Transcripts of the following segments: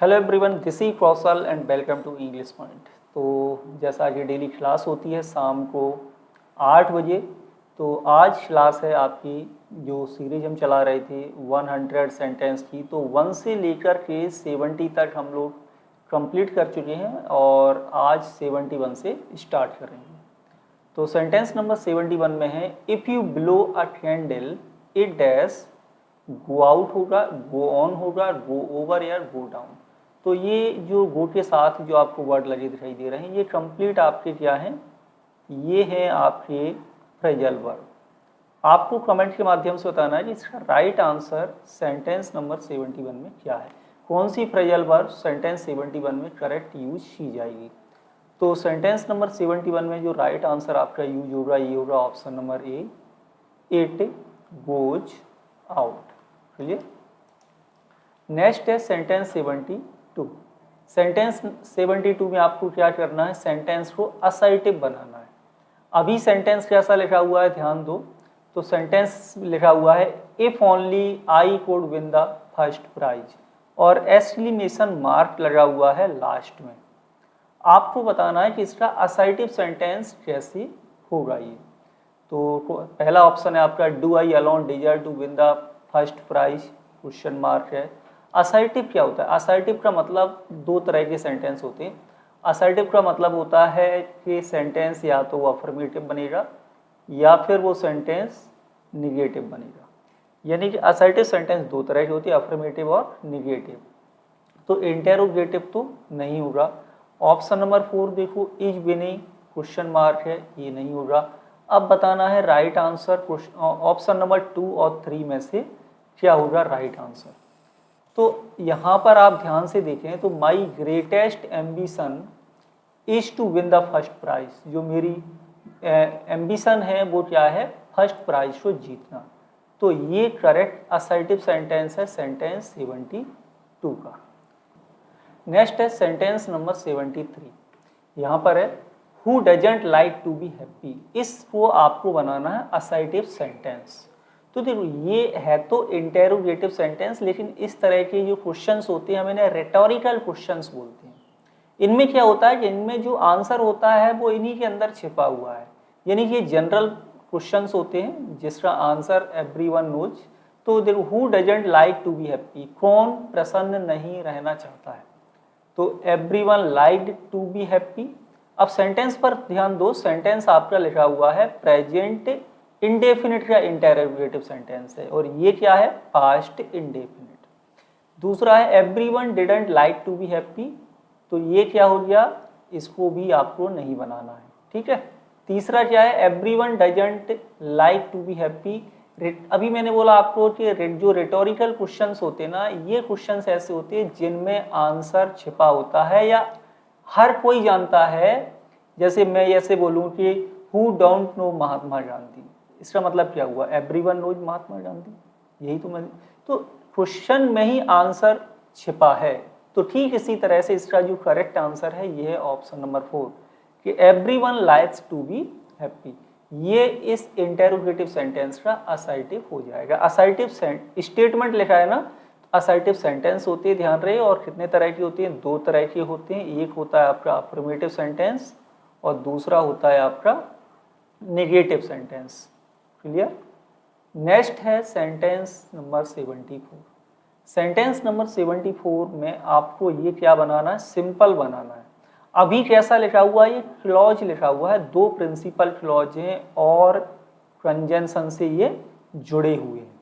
Hello everyone, this is Kaushal and welcome to English point. तो जैसा कि डेली क्लास होती है शाम को 8 बजे, तो आज क्लास है आपकी जो सीरीज हम चला रहे थे 100 सेंटेंस की। तो 1 से लेकर के 70 तक हम लोग कंप्लीट कर चुके हैं और आज 71 से स्टार्ट करेंगे। तो सेंटेंस नंबर 71 में है, if you blow a candle it dash, go out होगा, गो ऑन होगा, गो ओवर या गो डाउन। तो ये जो गो के साथ जो आपको वर्ड लगे दिखाई दे रहे हैं, ये कंप्लीट आपके क्या हैं, ये हैं आपके फ्रेजल वर्ब। आपको कमेंट के माध्यम से बताना है कि इसका राइट आंसर सेंटेंस नंबर 71 में क्या है, कौन सी फ्रेजल वर्ब सेंटेंस 71 में करेक्ट यूज की जाएगी। तो सेंटेंस नंबर 71 में जो राइट आंसर आपका यूज होगा ये होगा option number A, it goes out. Clear. Next है सेंटेंस 72। सेंटेंस 72 में आपको क्या करना है, सेंटेंस को असर्टिव बनाना है। अभी सेंटेंस कैसा लिखा हुआ है ध्यान दो। तो सेंटेंस लिखा हुआ है, if only I could win the first prize, और एक्सक्लेमेशन मार्क लगा हुआ है लास्ट में। आपको बताना है कि इसका असर्टिव सेंटेंस कैसे होगा ये। तो पहला ऑप्शन है आपका, do I alone deserve to win the first prize, question mark है। असर्टिव क्या होता है, असर्टिव का मतलब दो तरह के सेंटेंस होते हैं। असर्टिव का मतलब होता है कि सेंटेंस या तो वो अफर्मेटिव बनेगा या फिर वो सेंटेंस निगेटिव बनेगा। यानी कि असर्टिव सेंटेंस दो तरह की होती है, अफर्मेटिव और निगेटिव। तो इंटेरोगेटिव तो नहीं होगा। ऑप्शन नंबर 4 देखो, इज विनिंग, क्वेश्चन मार्क है, ये नहीं होगा। अब बताना है राइट आंसर, ऑप्शन नंबर 2 और 3 में से क्या होगा राइट आंसर। तो यहाँ पर आप ध्यान से देखें तो my greatest ambition is to win the first prize, जो मेरी एम्बिशन है वो क्या है, फर्स्ट प्राइज को जीतना। तो ये करेक्ट असर्टिव सेंटेंस है सेंटेंस 72 का। नेक्स्ट है सेंटेंस नंबर 73। यहाँ पर है, who doesn't like to be happy, इसको आपको बनाना है असर्टिव सेंटेंस। तो देखो ये है तो इंटेरोगेटिव सेंटेंस, लेकिन इस तरह के जो क्वेश्चंस होते हैं हम इन्हें रेटोरिकल क्वेश्चंस बोलते हैं। इनमें क्या होता है कि इनमें जो आंसर होता है वो इन्हीं के अंदर छिपा हुआ है। यानी कि जनरल क्वेश्चंस होते हैं जिसका आंसर एवरीवन नोज। तो देखो, who doesn't like to be happy, कौन प्रसन्न नहीं रहना चाहता है, तो everyone liked to be happy. अब सेंटेंस पर ध्यान दो, सेंटेंस आपका लिखा हुआ है प्रेजेंट इंडेफिनिट का इंटेरोगेटिव सेंटेंस है, और ये क्या है, पास्ट इंडेफिनिट। दूसरा है everyone didn't like to be happy, तो ये क्या हो गया, इसको भी आपको नहीं बनाना है, ठीक है। तीसरा क्या है, everyone doesn't like to be happy. अभी मैंने बोला आपको कि जो रेटोरिकल क्वेश्चंस होते हैं ना, ये क्वेश्चंस ऐसे होते हैं जिनमें आंसर छिपा होता है या हर कोई जानता है। जैसे मैं ऐसे बोलूं कि who don't know Mahatma Gandhi, इसका मतलब क्या हुआ, एवरीवन नोज महात्मा गांधी, यही तो मैं, तो क्वेश्चन में ही आंसर छिपा है। तो ठीक इसी तरह से इसका जो करेक्ट आंसर है ये है ऑप्शन नंबर 4 कि everyone likes to be happy. ये इस इंटेरोगेटिव सेंटेंस का असर्टिव हो जाएगा। असर्टिव स्टेटमेंट लिखा है ना, असर्टिव सेंटेंस होती है, ध्यान रहे। और कितने तरह की होती हैं, दो तरह की होते हैं। एक होता है आपका अफर्मेटिव सेंटेंस और दूसरा होता है आपका नेगेटिव सेंटेंस। क्लियर। नेक्स्ट है सेंटेंस नंबर 74। सेंटेंस नंबर 74 में आपको ये क्या बनाना है, सिंपल बनाना है। अभी कैसा लिखा हुआ है, ये क्लॉज लिखा हुआ है, दो प्रिंसिपल क्लॉज हैं और कंजंक्शन से ये जुड़े हुए हैं।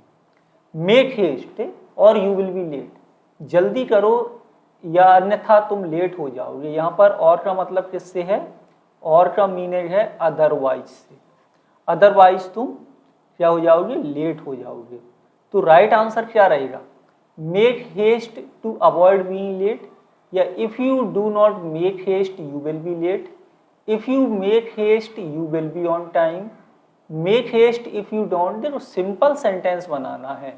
मेक हेस्ट और यू विल बी लेट, जल्दी करो या अन्यथा तुम लेट हो जाओगे। यहाँ पर और का मतलब किससे है, और का मीनिंग है अदरवाइज से, अदरवाइज तुम क्या हो जाओगे, लेट हो जाओगे। तो राइट आंसर क्या रहेगा, make haste to avoid being late, या if you do not make haste you will be late, if you make haste you will be on time, make haste if you don't. देखो simple sentence बनाना है,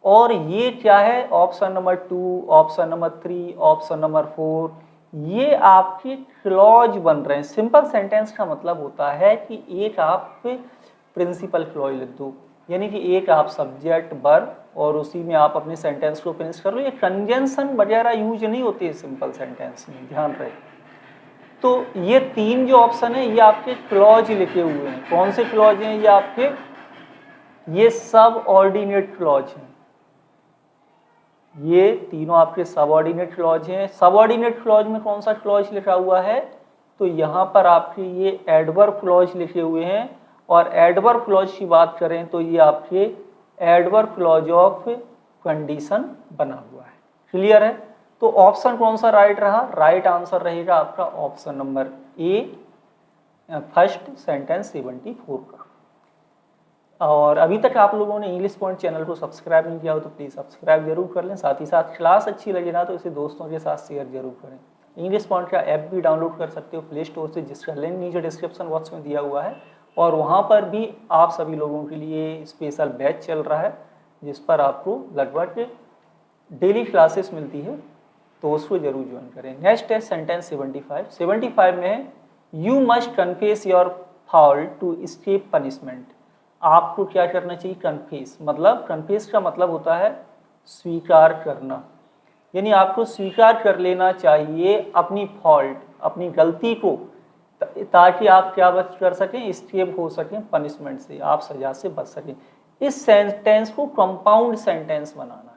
और ये क्या है, option number 2, option number 3, option number 4, ये आपके clause बन रहे हैं। सिंपल सेंटेंस का मतलब होता है कि एक आप प्रिंसिपल क्लॉज लिख दो, यानी कि एक आप सब्जेक्ट वर्ब और उसी में आप अपने सेंटेंस को फिनिश कर लो। ये कंजंक्शन वगैरह यूज नहीं होती है सिंपल सेंटेंस में, ध्यान रहे। तो ये 3 जो ऑप्शन है ये आपके क्लॉज लिखे हुए हैं। कौन से क्लॉज हैं? ये आपके ये सब ऑर्डिनेट क्लॉज हैं। ये तीनों आपके सब ऑर्डिनेट क्लॉज हैं। सब ऑर्डिनेट क्लॉज में कौन सा क्लॉज लिखा हुआ है? तो यहाँ पर आपके ये एडवर्ब क्लॉज लिखे हुए हैं। और एडवर्ब क्लॉज की बात करें तो ये आपके एडवर्ब क्लॉज ऑफ कंडीशन बना हुआ है। क्लियर है? तो ऑप्शन कौन सा राइट रहा? राइट आंसर रहेगा आपका option number A, first sentence 74 का। और अभी तक आप लोगों ने इंग्लिश पॉइंट चैनल को सब्सक्राइब नहीं किया हो तो प्लीज़ सब्सक्राइब जरूर कर लें। साथ ही साथ क्लास अच्छी लगे ना तो इसे दोस्तों के साथ शेयर जरूर करें। इंग्लिश पॉइंट का ऐप भी डाउनलोड कर सकते हो प्ले स्टोर से, जिसका लिंक नीचे डिस्क्रिप्शन बॉक्स में दिया हुआ है। और वहाँ पर भी आप सभी लोगों के लिए स्पेशल बैच चल रहा है जिस पर आपको लगभग डेली क्लासेस मिलती है, तो उसको जरूर ज्वाइन करें। नेक्स्ट है सेंटेंस 75 में है you must confess your fault to escape punishment. आपको क्या करना चाहिए? कन्फेस, मतलब कन्फेस का मतलब होता है स्वीकार करना, यानी आपको स्वीकार कर लेना चाहिए अपनी फॉल्ट, अपनी गलती को, ताकि आप क्या बच कर सकें? एस्केप हो सकें पनिशमेंट से, आप सजा से बच सकें। इस सेंटेंस को कंपाउंड सेंटेंस बनाना है।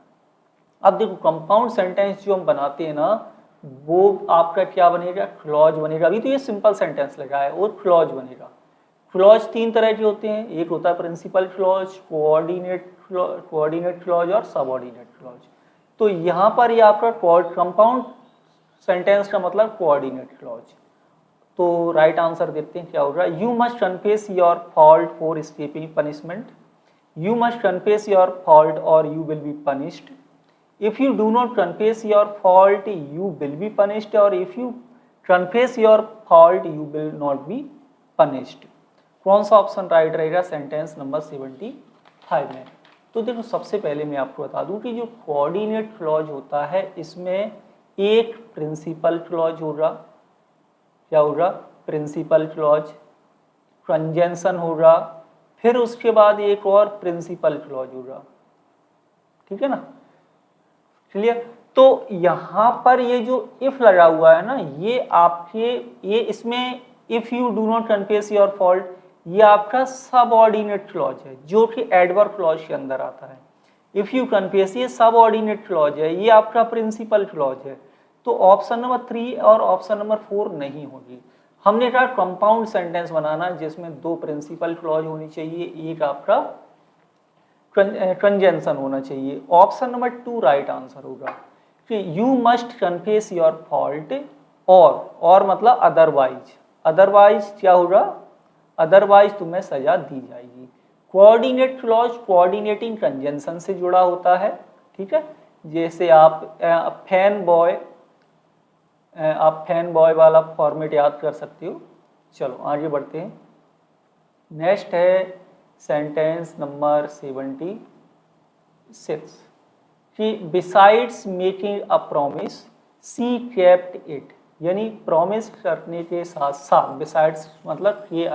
अब देखो कंपाउंड सेंटेंस जो हम बनाते हैं ना, वो आपका क्या बनेगा? क्लॉज बनेगा। अभी तो ये सिंपल सेंटेंस लगा है और क्लॉज बनेगा। क्लॉज 3 तरह के होते हैं, एक होता है प्रिंसिपल क्लॉज, कोऑर्डिनेट क्लॉज और सबऑर्डिनेट क्लॉज। तो यहाँ पर ये आपका कंपाउंड सेंटेंस का मतलब कोऑर्डिनेट क्लॉज। तो राइट आंसर देखते हैं क्या होगा। You must confess your fault for escaping punishment. You must confess your fault or you will be punished. If you do not confess your fault, you will be punished, or if you confess your fault, you will not be punished. कौन सा option right रहेगा sentence number 75 में? तो देखो सबसे पहले मैं आपको बता दूं कि जो कोऑर्डिनेट क्लॉज होता है इसमें एक प्रिंसिपल क्लॉज होगा, क्या होगा? प्रिंसिपल क्लॉज, कंजंक्शन होगा, फिर उसके बाद एक और प्रिंसिपल क्लॉज होगा। ठीक है ना? क्लियर? तो यहाँ पर ये जो इफ लगा हुआ है ना, ये आपके ये इसमें if you do not confess your fault, ये आपका सबऑर्डिनेट क्लॉज है जो कि एडवर्ब क्लॉज के अंदर आता है। इफ यू कन्फेस ये सबऑर्डिनेट क्लॉज है, ये आपका प्रिंसिपल क्लॉज है। तो ऑप्शन नंबर 3 और ऑप्शन नंबर 4 नहीं होगी। हमने कहा कंपाउंड सेंटेंस बनाना जिसमें 2 प्रिंसिपल क्लॉज होनी चाहिए, एक आपका कंजंक्शन होना चाहिए। ऑप्शन नंबर 2 राइट आंसर होगा कि you must confess your fault, और मतलब अदरवाइज। अदरवाइज क्या होगा? अदरवाइज तुम्हें सजा दी जाएगी। कोऑर्डिनेट क्लॉज कोऑर्डिनेटिंग कंजंक्शन से जुड़ा होता है। ठीक है? जैसे आप फैन बॉय वाला फॉर्मेट याद कर सकते हो। चलो आगे बढ़ते हैं। नेक्स्ट है सेंटेंस नंबर 76 कि besides making a promise she kept it, यानी प्रॉमिस करने के साथ साथ, बिसाइड्स मतलब के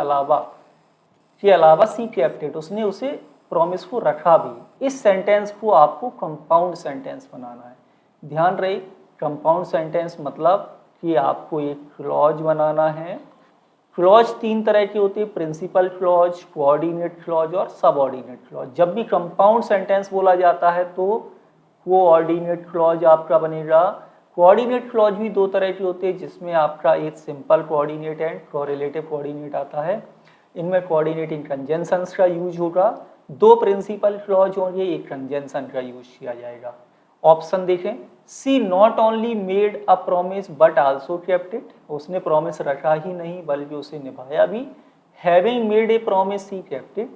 अलावा सी केप्ट इट, उसने उसे प्रॉमिस को रखा भी। इस सेंटेंस को आपको कंपाउंड सेंटेंस बनाना है। ध्यान रहे कंपाउंड सेंटेंस मतलब कि आपको एक क्लॉज बनाना है। क्लॉज 3 तरह के होते हैं, प्रिंसिपल क्लॉज, कोऑर्डिनेट क्लॉज और सबऑर्डिनेट क्लॉज। जब भी कंपाउंड सेंटेंस बोला जाता है तो कोऑर्डिनेट क्लॉज आपका बनेगा। कोऑर्डिनेट क्लॉज भी 2 तरह के होते हैं, जिसमें आपका एक simple coordinate and correlative coordinate आता है। इनमें कोऑर्डिनेटिंग कंजंक्शंस का यूज होगा। 2 प्रिंसिपल क्लॉज होंगे, एक कंजंक्शन का यूज किया जाएगा। ऑप्शन देखें, she not only made a promise but also kept it, उसने प्रॉमिस रखा ही नहीं बल्कि उसे निभाया भी। Having made a promise she kept it,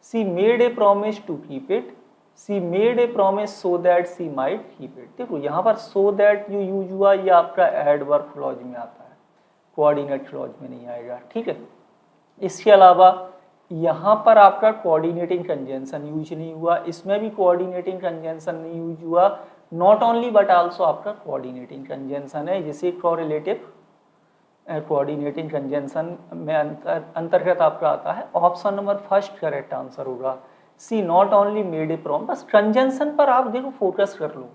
she made a promise to keep it, she made a promise so that she might keep it. देखो यहाँ पर सो दैट जो यूज हुआ ये आपका एडवर्ब क्लॉज में आता है, कोऑर्डिनेट क्लॉज में नहीं आएगा। ठीक है? इसके अलावा यहाँ पर आपका कोऑर्डिनेटिंग कंजंक्शन यूज नहीं हुआ, इसमें भी कोऑर्डिनेटिंग कंजंक्शन नहीं यूज हुआ। नॉट ओनली बट आल्सो आपका कोऑर्डिनेटिंग कंजंक्शन है, जिसे कोरिलेटिव कोऑर्डिनेटिंग कंजंक्शन में अंतर्गत आपका आता है। Option number first correct answer होगा। She not only made a prom, बस कंजंक्शन पर आप देखो फोकस कर लो।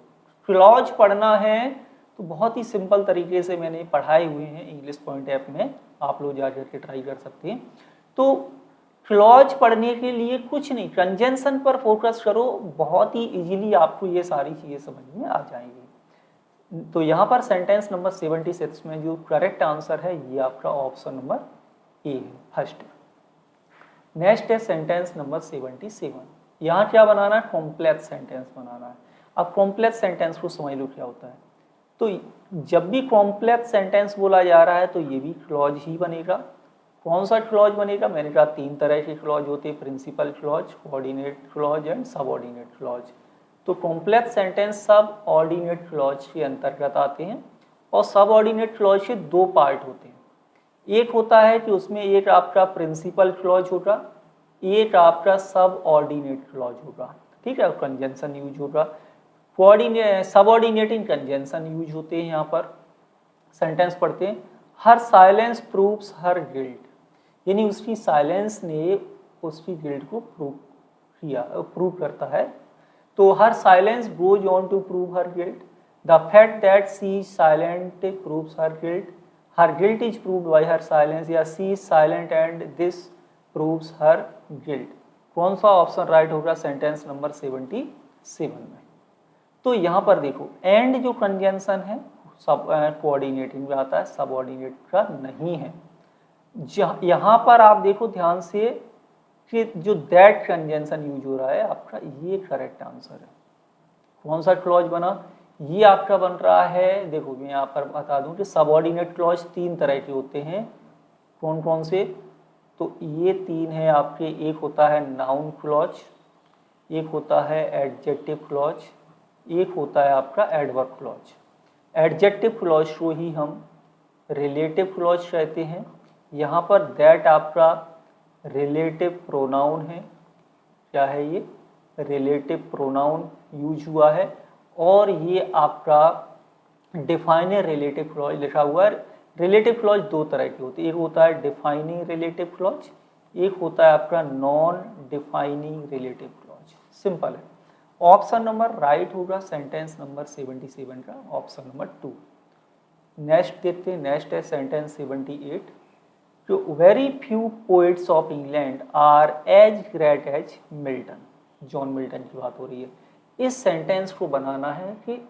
क्लॉज पढ़ना है तो बहुत ही सिंपल तरीके से मैंने पढ़ाए हुए हैं इंग्लिश पॉइंट ऐप में, आप लोग जा करके ट्राई कर सकते हैं। तो क्लॉज पढ़ने के लिए कुछ नहीं, कंजंक्शन पर फोकस करो, बहुत ही इजीली आपको ये सारी चीज़ें समझ में आ जाएंगी। तो यहाँ पर सेंटेंस नंबर 76 में जो करेक्ट आंसर है ये आपका ऑप्शन नंबर ए है, फर्स्ट। नेक्स्ट है सेंटेंस नंबर 77। यहाँ क्या बनाना है, कॉम्प्लेक्स सेंटेंस बनाना है। अब कॉम्प्लेक्स सेंटेंस को समझ लो क्या होता है। तो जब भी कॉम्प्लेक्स सेंटेंस बोला जा रहा है तो ये भी क्लॉज ही बनेगा। कौन सा क्लॉज बनेगा, मैंने कहा 3 तरह के क्लॉज होते हैं, principal clause, coordinate clause and subordinate clause. तो complex sentence subordinate clause के अंतर्गत आते हैं और सबऑर्डिनेट क्लॉज के 2 पार्ट होते हैं। एक होता है कि उसमें एक आपका प्रिंसिपल क्लॉज होगा, एक आपका सब ऑर्डिनेट क्लॉज होगा, ठीक है, कंजंक्शन यूज होगा। सबऑर्डिनेटिंग कंजंक्शन यूज होते हैं। यहाँ पर सेंटेंस पढ़ते हैं, हर साइलेंस प्रूव्स हर गिल्ट, यानी उसकी साइलेंस ने उसकी गिल्ट को प्रूव करता है। तो her silence goes on to prove her guilt, the fact that she silent proves her guilt, her guilt is proved by her silence, या she is silent and this proves her guilt. कौन सा option right होगा sentence number 77 में। तो यहाँ पर देखो and जो कंजंक्शन है सब कोऑर्डिनेटिंग में आता है, सबऑर्डिनेट का नहीं है। यहाँ पर आप देखो ध्यान से कि जो दैट कंजंक्शन यूज हो रहा है आपका, ये करेक्ट आंसर है। कौन सा क्लॉज बना, ये आपका बन रहा है, देखो मैं यहाँ पर बता दूं कि सबऑर्डिनेट क्लॉज 3 तरह के होते हैं। कौन कौन से, तो ये 3 है आपके, एक होता है नाउन क्लॉज, एक होता है एडजेक्टिव क्लॉज, एक होता है आपका एडवर्ब क्लॉज। एडजेक्टिव क्लॉज को ही हम रिलेटिव क्लॉज कहते हैं। यहाँ पर दैट आपका रिलेटिव प्रोनाउन है, क्या है ये, रिलेटिव प्रोनाउन यूज हुआ है। और ये आपका डिफाइनर रिलेटिव क्लॉज लिखा हुआ है। रिलेटिव क्लॉज 2 तरह की होती है, एक होता है डिफाइनिंग रिलेटिव क्लॉज, एक होता है आपका non defining relative clause. Simple है। ऑप्शन नंबर राइट होगा सेंटेंस नंबर 77 का, ऑप्शन नंबर 2। नेक्स्ट देखते हैं, नेक्स्ट है सेंटेंस 78। जो very few poets of England are as great as Milton, John Milton की बात हो रही है। इस सेंटेंस को बनाना है कि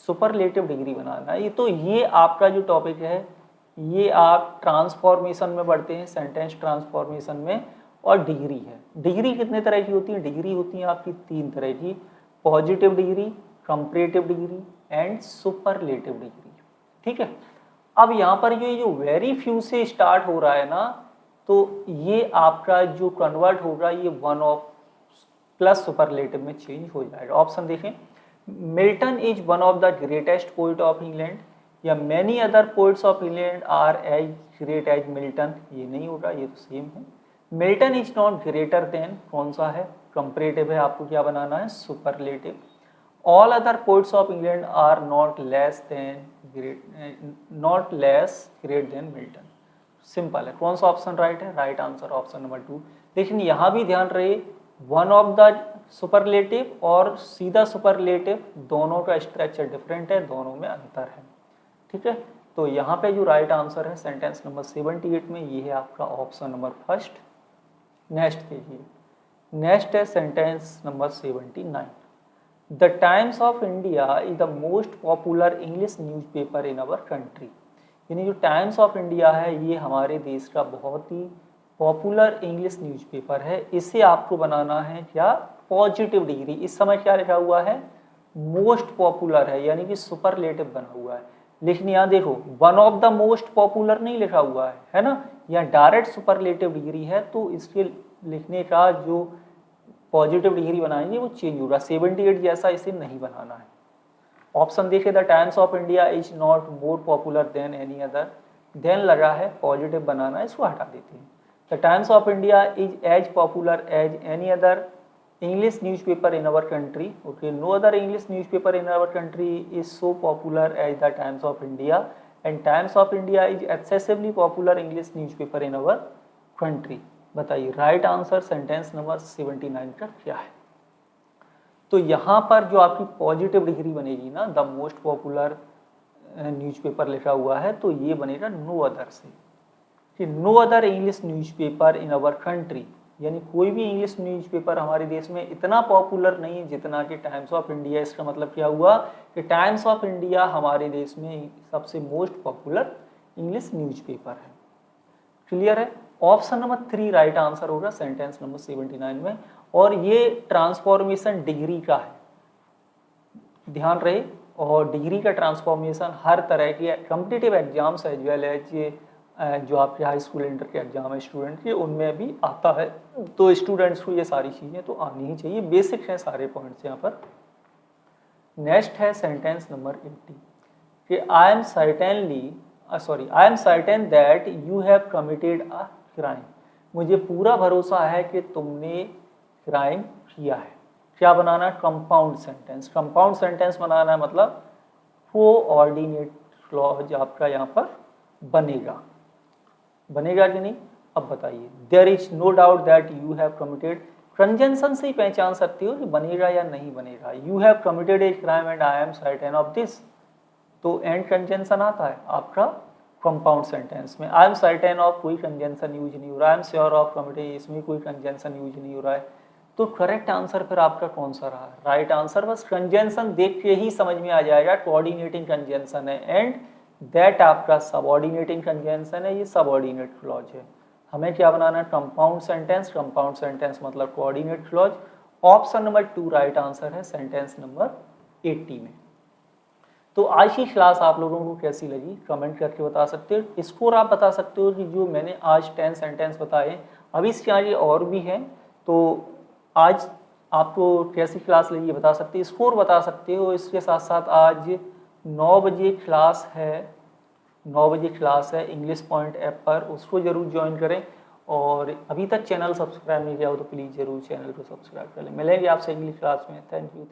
सुपरलेटिव डिग्री बनाना है। तो ये आपका जो टॉपिक है ये आप ट्रांसफॉर्मेशन में पढ़ते हैं, सेंटेंस ट्रांसफॉर्मेशन में, और डिग्री है। डिग्री कितने तरह की होती है, डिग्री होती है आपकी 3 तरह की, positive degree, comparative degree and superlative degree, ठीक है। अब यहाँ पर जो वेरी फ्यू से स्टार्ट हो रहा है ना, तो ये आपका जो कन्वर्ट होगा ये वन ऑफ प्लस सुपरलेटिव में चेंज हो जाएगा। ऑप्शन देखें, Milton is one of the greatest poet of England, या many other poets of England are as great as Milton, ये नहीं होगा, ये तो सेम है। Milton is not greater than, कौन सा है, कंपैरेटिव है, आपको क्या बनाना है, superlative. All other poets of England are not less great than Milton. Simple है। कौन सा ऑप्शन राइट है, राइट आंसर ऑप्शन नंबर 2। लेकिन यहाँ भी ध्यान रहे, वन ऑफ द सुपरलेटिव और सीधा सुपरलेटिव दोनों का स्ट्रक्चर डिफरेंट है, दोनों में अंतर है, ठीक है। तो यहाँ पे जो राइट आंसर है सेंटेंस नंबर 78 में, ये है आपका ऑप्शन नंबर 1। नेक्स्ट देखिए, नेक्स्ट है sentence number 79। The Times of India is the most popular English newspaper in our country, यानी जो टाइम्स ऑफ इंडिया है ये हमारे देश का बहुत ही पॉपुलर इंग्लिश न्यूज़पेपर है। इसे आपको बनाना है क्या, पॉजिटिव डिग्री। इस समय क्या लिखा हुआ है, मोस्ट पॉपुलर है, यानी कि सुपरलेटिव बना हुआ है। लेकिन यहाँ देखो one of the most popular नहीं लिखा हुआ है ना, यहाँ डायरेक्ट सुपरलेटिव डिग्री है, तो इसके लिखने का जो पॉजिटिव डिग्री बनाएंगे वो चेंज होगा। 78 जैसा इसे नहीं बनाना है। ऑप्शन देखिए, the Times of India is not more popular than any other, than लगा है, पॉजिटिव बनाना है, इसको हटा देते हैं। The Times of India is as popular as any other English newspaper in our country. Okay, no other English newspaper in our country is so popular as the Times of India, and Times of India is excessively popular English newspaper in our country. बताइए right answer sentence number 79 का क्या है। तो यहाँ पर जो आपकी positive degree बनेगी ना, द मोस्ट पॉपुलर न्यूज़पेपर लिखा हुआ है, तो ये बनेगा नो अदर से, कि no other English newspaper in our country, यानी कोई भी इंग्लिश न्यूज़पेपर हमारे देश में इतना पॉपुलर नहीं है जितना कि टाइम्स ऑफ इंडिया। इसका मतलब क्या हुआ कि टाइम्स ऑफ इंडिया हमारे देश में सबसे मोस्ट पॉपुलर इंग्लिश न्यूज़पेपर है। क्लियर है। ऑप्शन नंबर 3 राइट आंसर होगा सेंटेंस नंबर 79 में। और ये ट्रांसफॉर्मेशन डिग्री का है, ध्यान रहे। और डिग्री का ट्रांसफॉर्मेशन हर तरह के competitive exams as well as जो आपके हाई स्कूल इंटर के एग्जाम है स्टूडेंट के, उनमें भी आता है। तो स्टूडेंट्स को ये सारी चीज़ें तो आनी ही चाहिए, बेसिक हैं सारे पॉइंट्स यहाँ पर। नेक्स्ट है सेंटेंस नंबर 80 कि I am certain that you have committed a crime. मुझे पूरा भरोसा है कि तुमने क्राइम किया है। क्या बनाना है? Compound sentence. कंपाउंड सेंटेंस बनाना है मतलब कोऑर्डिनेट क्लॉज आपका यहाँ पर बनेगा कि नहीं? अब बताइए। There is no doubt that you have committed, conjunction से ही पहचान सकते हो कि बनेगा या नहीं बनेगा। You have committed a crime and I am certain of this, तो एंड कंजंक्शन आता है आपका कंपाउंड सेंटेंस में। आई एम सर्टेन ऑफ, कोई कंजंक्शन यूज नहीं हो रहा। I am sure of committed, इसमें कोई कंजंक्शन यूज नहीं हो रहा है। तो करेक्ट आंसर फिर आपका कौन सा रहा? राइट आंसर बस कंजंक्शन देख के ही समझ में आ जाएगा, कोऑर्डिनेटिंग कंजंक्शन है। एंड दैट आपका सबऑर्डिनेटिंग कंजंक्शन है, ये सबऑर्डिनेट क्लॉज है। हमें क्या बनाना है? Compound sentence. कंपाउंड सेंटेंस मतलब coordinate clause. Option number 2 right answer है सेंटेंस नंबर 80 में। तो आज की क्लास आप लोगों को कैसी लगी कमेंट करके बता सकते हो। स्कोर आप बता सकते हो कि जो मैंने आज 10 सेंटेंस बताए, अभी इसके आगे और भी हैं, तो आज आपको कैसी क्लास लगी बता सकते हो, स्कोर बता सकते हो। इसके साथ साथ आज 9 बजे क्लास है, 9 बजे क्लास है इंग्लिश पॉइंट ऐप पर, उसको ज़रूर ज्वाइन करें। और अभी तक चैनल सब्सक्राइब नहीं किया हो तो प्लीज़ ज़रूर चैनल को सब्सक्राइब कर लें। मिलेंगे आपसे अगली क्लास में। Thank you.